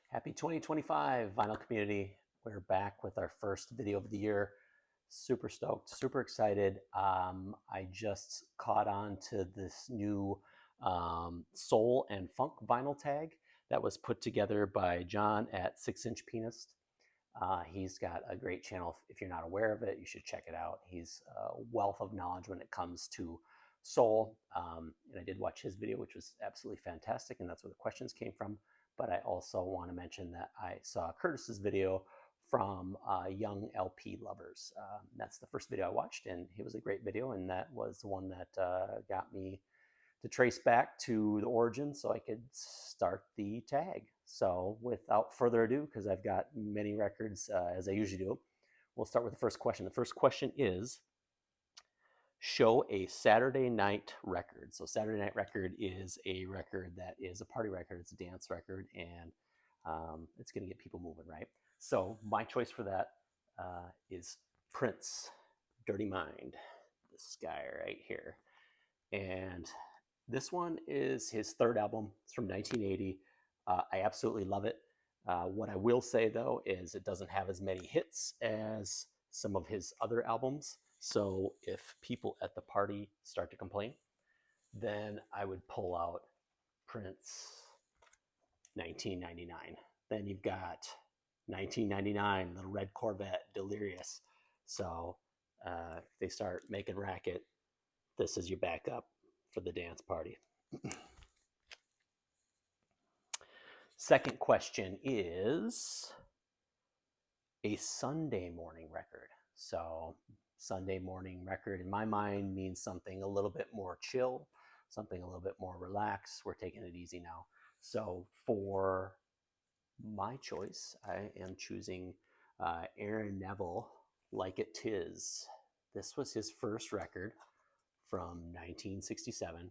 Happy 2025, vinyl community. We're back with our first video of the year. Super stoked, super excited. I just caught on to this new soul and funk vinyl tag that was put together by John at 6 Inch Pianist. He's got a great channel. If you're not aware of it, you should check it out. He's a wealth of knowledge when it comes to soul. And I did watch his video, which was absolutely fantastic, and that's where the questions came from. But I also want to mention that I saw Curtis's video from Young LP Lovers. That's the first video I watched, and it was a great video, and that was the one that got me to trace back to the origin so I could start the tag. So without further ado, because I've got many records as I usually do, we'll start with the first question. The first question is, show a Saturday night record. So Saturday night record is a record that is a party record. It's a dance record, and it's going to get people moving, right? So my choice for that is Prince, Dirty Mind, this guy right here. And this one is his third album. It's from 1980. I absolutely love it. What I will say, though, is it doesn't have as many hits as some of his other albums. So if people at the party start to complain, then I would pull out Prince 1999. Then you've got 1999, Little Red Corvette, Delirious. So if they start making racket, this is your backup for the dance party. Second question is a Sunday morning record. So Sunday morning record in my mind means something a little bit more chill, something a little bit more relaxed. We're taking it easy now. So for my choice, I am choosing Aaron Neville, Like It Tis. This was his first record from 1967.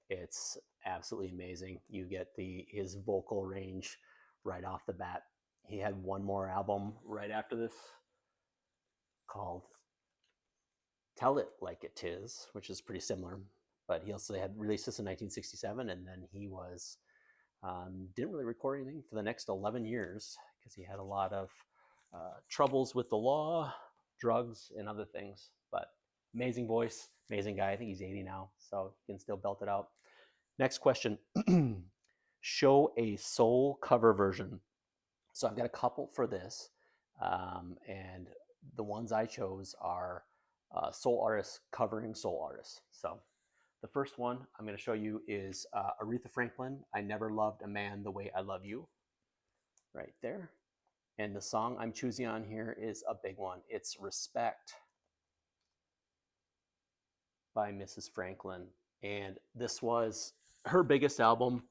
It's absolutely amazing. You get his vocal range right off the bat. He had one more album right after this called Tell It Like It Tis, which is pretty similar. But he also had released this in 1967, and then he didn't really record anything for the next 11 years because he had a lot of troubles with the law, drugs, and other things. But amazing voice, amazing guy. I think he's 80 now, so he can still belt it out. Next question. Show a soul cover version. So I've got a couple for this. And the ones I chose are soul artists covering soul artists. So the first one I'm going to show you is Aretha Franklin, I Never Loved a Man the Way I Love You, right there. And the song I'm choosing on here is a big one. It's Respect by Mrs. Franklin. And this was her biggest album,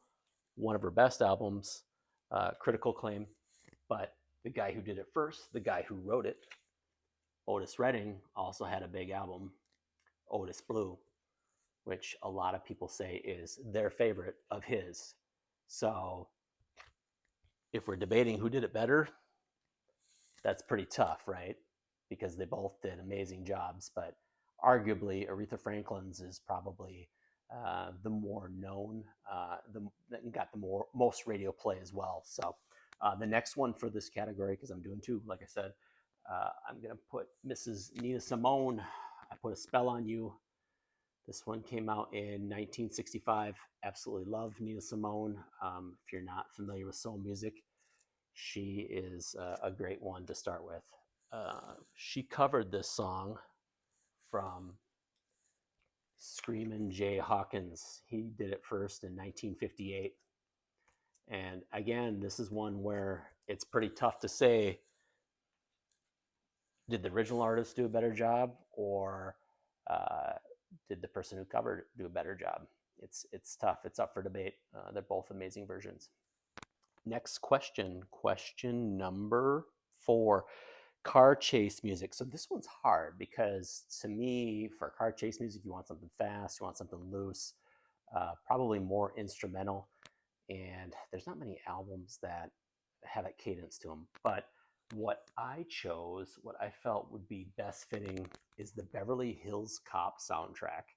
one of her best albums, critical acclaim. But the guy who did it first, the guy who wrote it, Otis Redding, also had a big album, Otis Blue, which a lot of people say is their favorite of his. So if we're debating who did it better, that's pretty tough, right? Because they both did amazing jobs. But arguably, Aretha Franklin's is probably the more known, got the most radio play as well. So the next one for this category, because I'm doing two, like I said, I'm going to put Mrs. Nina Simone, I Put a Spell on You. This one came out in 1965. Absolutely love Nina Simone. If you're not familiar with soul music, she is a great one to start with. She covered this song from Screamin' Jay Hawkins. He did it first in 1958. And again, this is one where it's pretty tough to say, did the original artist do a better job, or did the person who covered do a better job? It's tough. It's up for debate. They're both amazing versions. Next question. Question number 4. Car chase music. So this one's hard because to me, for car chase music, you want something fast, you want something loose, probably more instrumental. And there's not many albums that have a cadence to them. But what I chose, what I felt would be best fitting, is the Beverly Hills Cop soundtrack.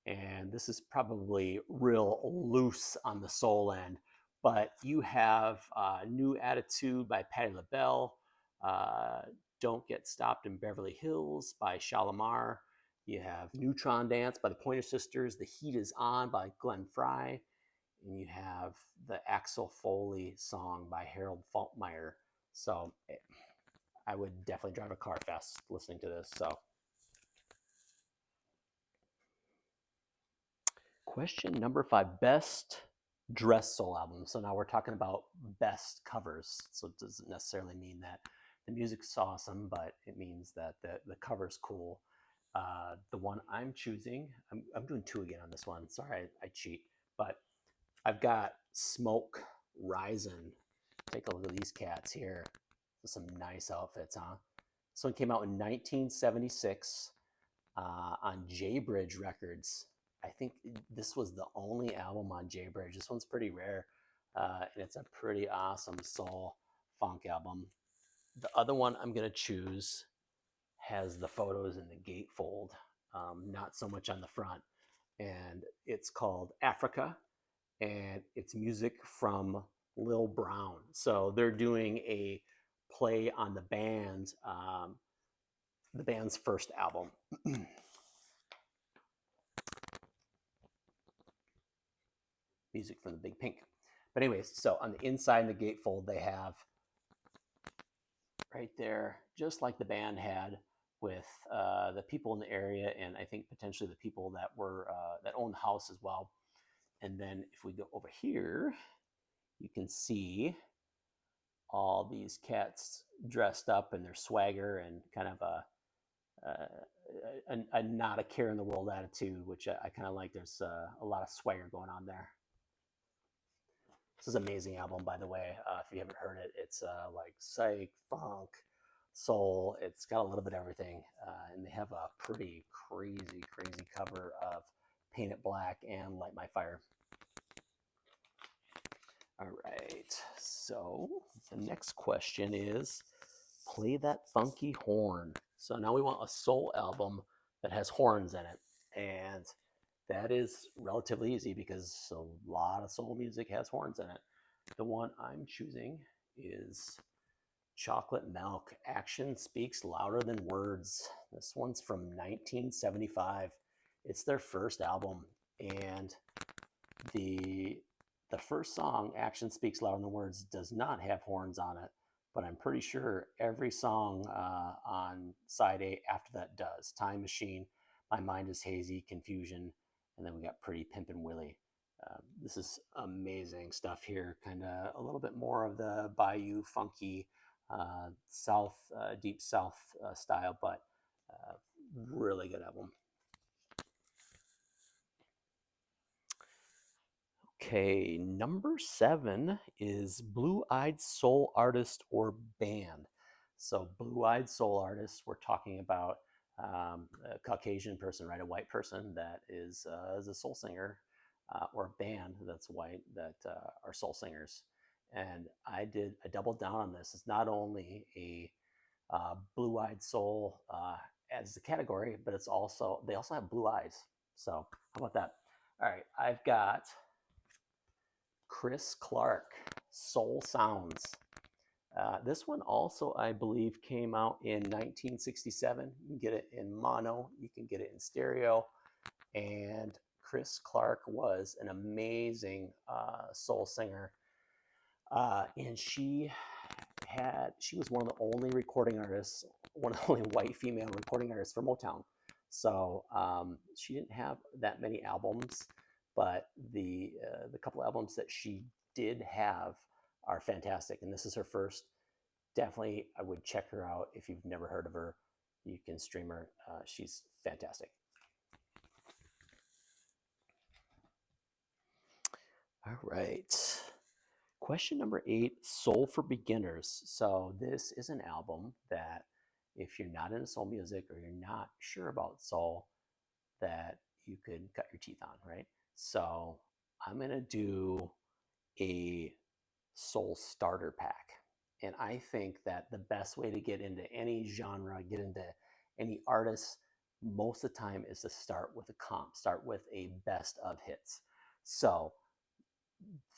And this is probably real loose on the soul end, But you have New Attitude by Patti LaBelle, uh, Don't Get Stopped in Beverly Hills by Shalimar. You have Neutron Dance by the Pointer Sisters, The Heat Is On by Glenn Fry, and you have the Axel Foley song by Harold Faltermeyer. So I would definitely drive a car fast listening to this. So question number 5, best dress soul album. So now we're talking about best covers. So it doesn't necessarily mean that the music's awesome, but it means that the cover's cool. The one I'm choosing, I'm doing two again on this one. Sorry, I cheat. But I've got Smoke Rising. Take a look at these cats here. Some nice outfits, huh? This one came out in 1976 on J-Bridge Records. I think this was the only album on J-Bridge. This one's pretty rare, and it's a pretty awesome soul funk album. The other one I'm going to choose has the photos in the gatefold, not so much on the front. And it's called Africa, and it's music from Lil Brown. So they're doing a play on the band's first album. Music from the Big Pink. But anyways, so on the inside in the gatefold, they have right there, just like the band had with the people in the area, and I think potentially the people that were that own the house as well. And then if we go over here, you can see all these cats dressed up in their swagger and kind of a not a care in the world attitude, which I kind of like. There's a lot of swagger going on there. This is an amazing album, by the way. If you haven't heard it, it's like psych, funk, soul. It's got a little bit of everything, and they have a pretty crazy, crazy cover of Paint It Black and Light My Fire. All right, so the next question is play that funky horn. So now we want a soul album that has horns in it. And that is relatively easy because a lot of soul music has horns in it. The one I'm choosing is Chocolate Milk. Action Speaks Louder Than Words. This one's from 1975. It's their first album. And the the first song, Action Speaks Louder Than Words, does not have horns on it, but I'm pretty sure every song on side A after that does. Time Machine, My Mind is Hazy, Confusion, and then we got Pretty Pimpin' Willie. This is amazing stuff here, kind of a little bit more of the Bayou funky South, deep South style, but really good album. Okay, number 7 is Blue Eyed Soul Artist or Band. So, Blue Eyed Soul Artist, we're talking about a Caucasian person, right? A white person that is a soul singer or a band that's white that are soul singers. And I doubled down on this. It's not only a Blue Eyed Soul as the category, but they also have blue eyes. So, how about that? All right, I've got Chris Clark, Soul Sounds. This one also, I believe, came out in 1967. You can get it in mono, you can get it in stereo. And Chris Clark was an amazing soul singer. And she was one of the only recording artists, one of the only white female recording artists for Motown. So she didn't have that many albums, but the couple albums that she did have are fantastic. And this is her first. Definitely, I would check her out if you've never heard of her. You can stream her. She's fantastic. All right. Question number 8, Soul for Beginners. So this is an album that if you're not into soul music or you're not sure about soul, that you could cut your teeth on, right? So I'm going to do a soul starter pack. And I think that the best way to get into any genre, get into any artist, most of the time is to start with a comp, start with a best of hits. So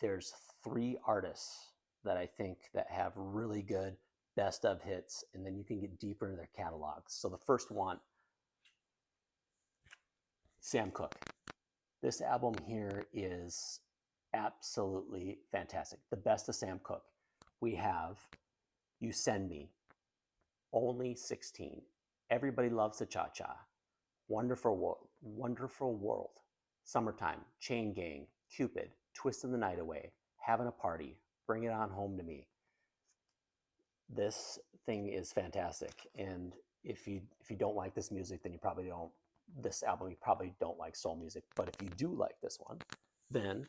there's 3 artists that I think that have really good best of hits, and then you can get deeper into their catalogs. So the first one, Sam Cooke. This album here is absolutely fantastic. The best of Sam Cooke. We have You Send Me, Only 16, Everybody Loves the Cha-Cha, Wonderful World, Summertime, Chain Gang, Cupid, Twisting the Night Away, Having a Party, Bring It On Home to Me. This thing is fantastic, and if you don't like this music, then you probably don't. This album, you probably don't like soul music. But if you do like this one, then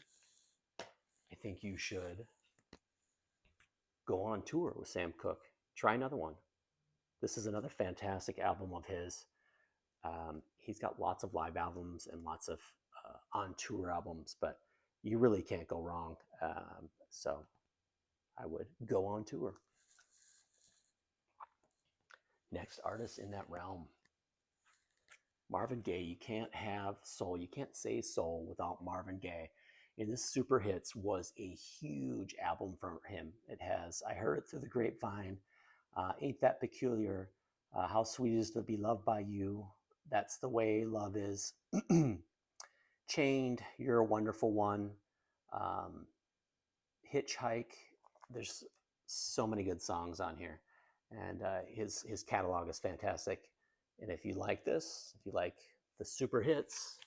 I think you should go on tour with Sam Cooke. Try another one. This is another fantastic album of his. He's got lots of live albums and lots of on tour albums, but you really can't go wrong. So I would go on tour. Next artist in that realm, Marvin Gaye. You can't have soul. You can't say soul without Marvin Gaye. And this Super Hits was a huge album for him. It has, I heard it through the grapevine. Ain't That Peculiar? How Sweet Is to Be Loved by You? That's the Way Love Is. Chained, You're a Wonderful One. Hitchhike. There's so many good songs on here. And his catalog is fantastic. And if you like this, if you like the Super Hits,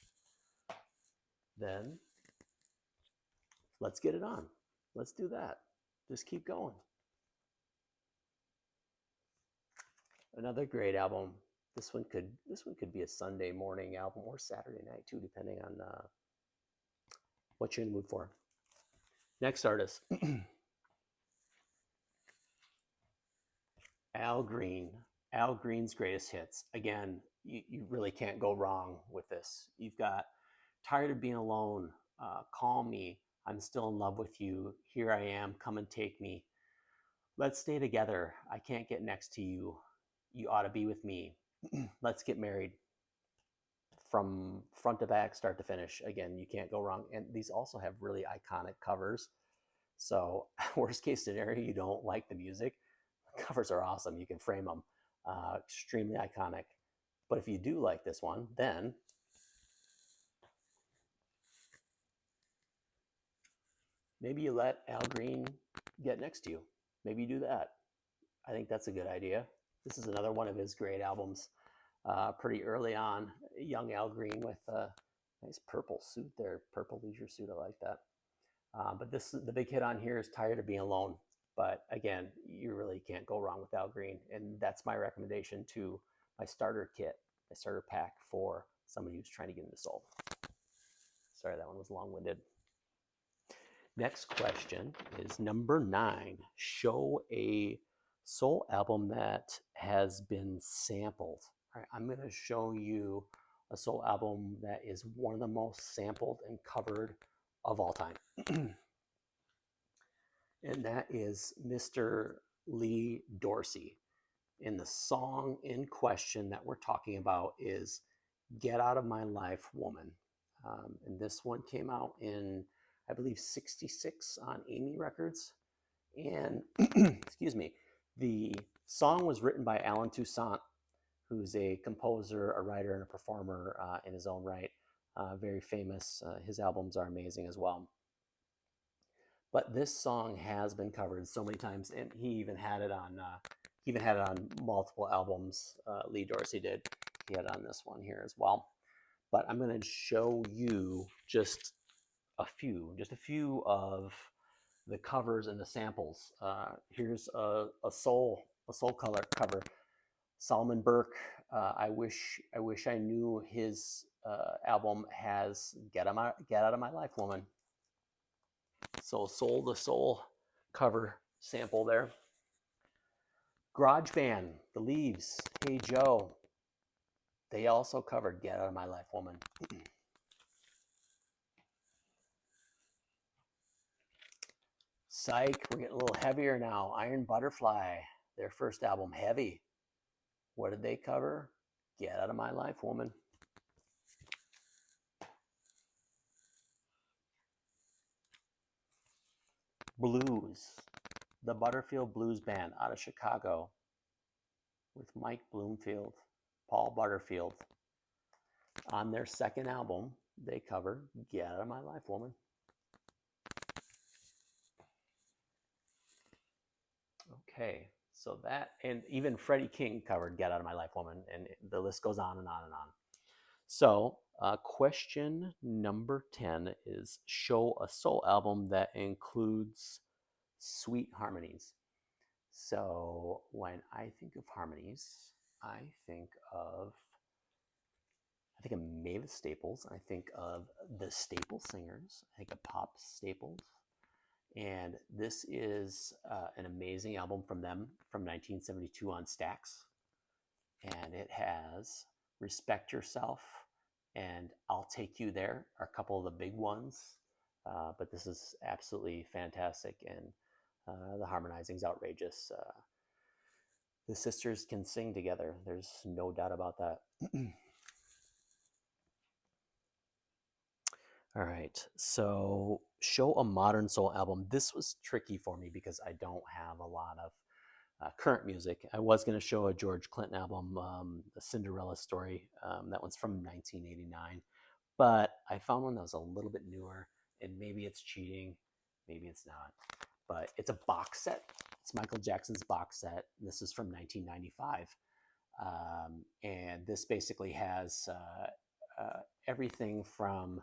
then let's get it on. Let's do that. Just keep going. Another great album. This one could be a Sunday morning album or Saturday night too, depending on what you're in the mood for. Next artist, Al Green. Al Green's greatest hits. Again, you really can't go wrong with this. You've got Tired of Being Alone, Call Me, I'm Still in Love with You, Here I Am, Come and Take Me, Let's Stay Together, I Can't Get Next to You, You Ought to Be With Me, Let's Get Married. From front to back, start to finish, again, you can't go wrong. And these also have really iconic covers. So worst case scenario, you don't like the music. Covers are awesome. You can frame them. Extremely iconic. But if you do like this one, then maybe you let Al Green get next to you. Maybe you do that. I think that's a good idea. This is another one of his great albums. Pretty early on, young Al Green with a nice purple suit there, purple leisure suit. I like that. But the big hit on here is Tired of Being Alone. But again, you really can't go wrong with Al Green. And that's my recommendation to my starter kit, my starter pack for somebody who's trying to get into soul. Sorry, that one was long-winded. Next question is number 9. Show a soul album that has been sampled. All right, I'm going to show you a soul album that is one of the most sampled and covered of all time. And that is Mr. Lee Dorsey. And the song in question that we're talking about is Get Out of My Life, Woman. And this one came out in, I believe, 66 on Amy Records. And, excuse me, the song was written by Alan Toussaint, who's a composer, a writer, and a performer in his own right. Very famous. His albums are amazing as well. But this song has been covered so many times, and he even had it on multiple albums. Lee Dorsey did. He had it on this one here as well. But I'm going to show you just a few of the covers and the samples. Here's a soul color cover. Solomon Burke. I wish I knew his album has Get Out of My Life, Woman. So Soul to Soul cover sample there. Garage Band, The Leaves, Hey Joe. They also covered Get Out of My Life, Woman. Psych, we're getting a little heavier now. Iron Butterfly, their first album, Heavy. What did they cover? Get Out of My Life, Woman. Blues, the Butterfield Blues Band out of Chicago with Mike Bloomfield, Paul Butterfield. On their second album, they covered Get Out of My Life, Woman. Okay, so that, and even Freddie King covered Get Out of My Life, Woman, and the list goes on and on and on. So, question number 10 is show a soul album that includes sweet harmonies. So, when I think of harmonies, I think of Mavis Staples. I think of the Staple Singers. I think of Pop Staples. And this is an amazing album from them from 1972 on Stax. And it has Respect Yourself and I'll Take You There are a couple of the big ones. But this is absolutely fantastic. And the harmonizing is outrageous. The sisters can sing together. There's no doubt about that. All right. So, show a modern soul album. This was tricky for me because I don't have a lot of current music. I was going to show a George Clinton album, The Cinderella Story. That one's from 1989. But I found one that was a little bit newer, and maybe it's cheating, maybe it's not. But it's a box set. It's Michael Jackson's box set. This is from 1995. And this basically has everything from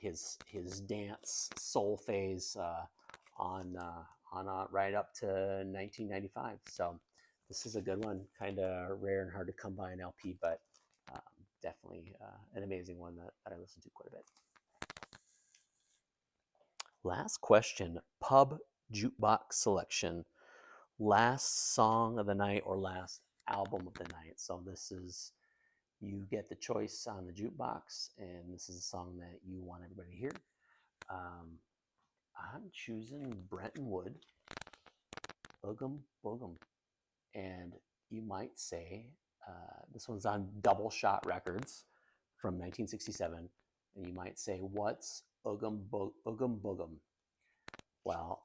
his dance soul phase on right up to 1995. So this is a good one, kind of rare and hard to come by an LP, but definitely an amazing one that I listen to quite a bit. Last question, pub jukebox selection. Last song of the night or last album of the night. So this is, you get the choice on the jukebox, and this is a song that you want everybody to hear. I'm choosing Brenton Wood, Boogum Boogum. And you might say, this one's on Double Shot Records from 1967. And you might say, what's Oogum Boogum? Well,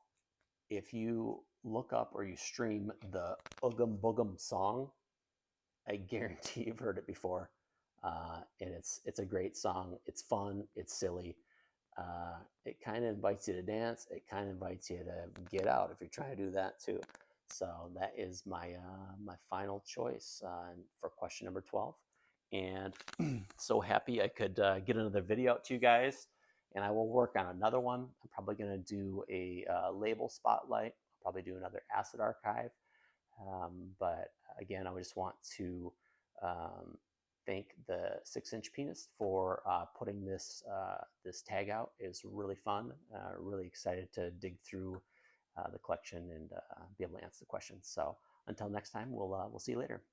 if you look up or you stream the Oogum Boogum song, I guarantee you've heard it before. And it's a great song. It's fun. It's silly. It kind of invites you to dance. It kind of invites you to get out if you're trying to do that too. So that is my my final choice for question number 12. And so happy I could get another video out to you guys. And I will work on another one. I'm probably going to do a label spotlight. I'll probably do another acid archive. But again, I just want to thank the 6-inch Penis for putting this this tag out. It's really fun. Really excited to dig through the collection and be able to answer the questions. So until next time, we'll see you later.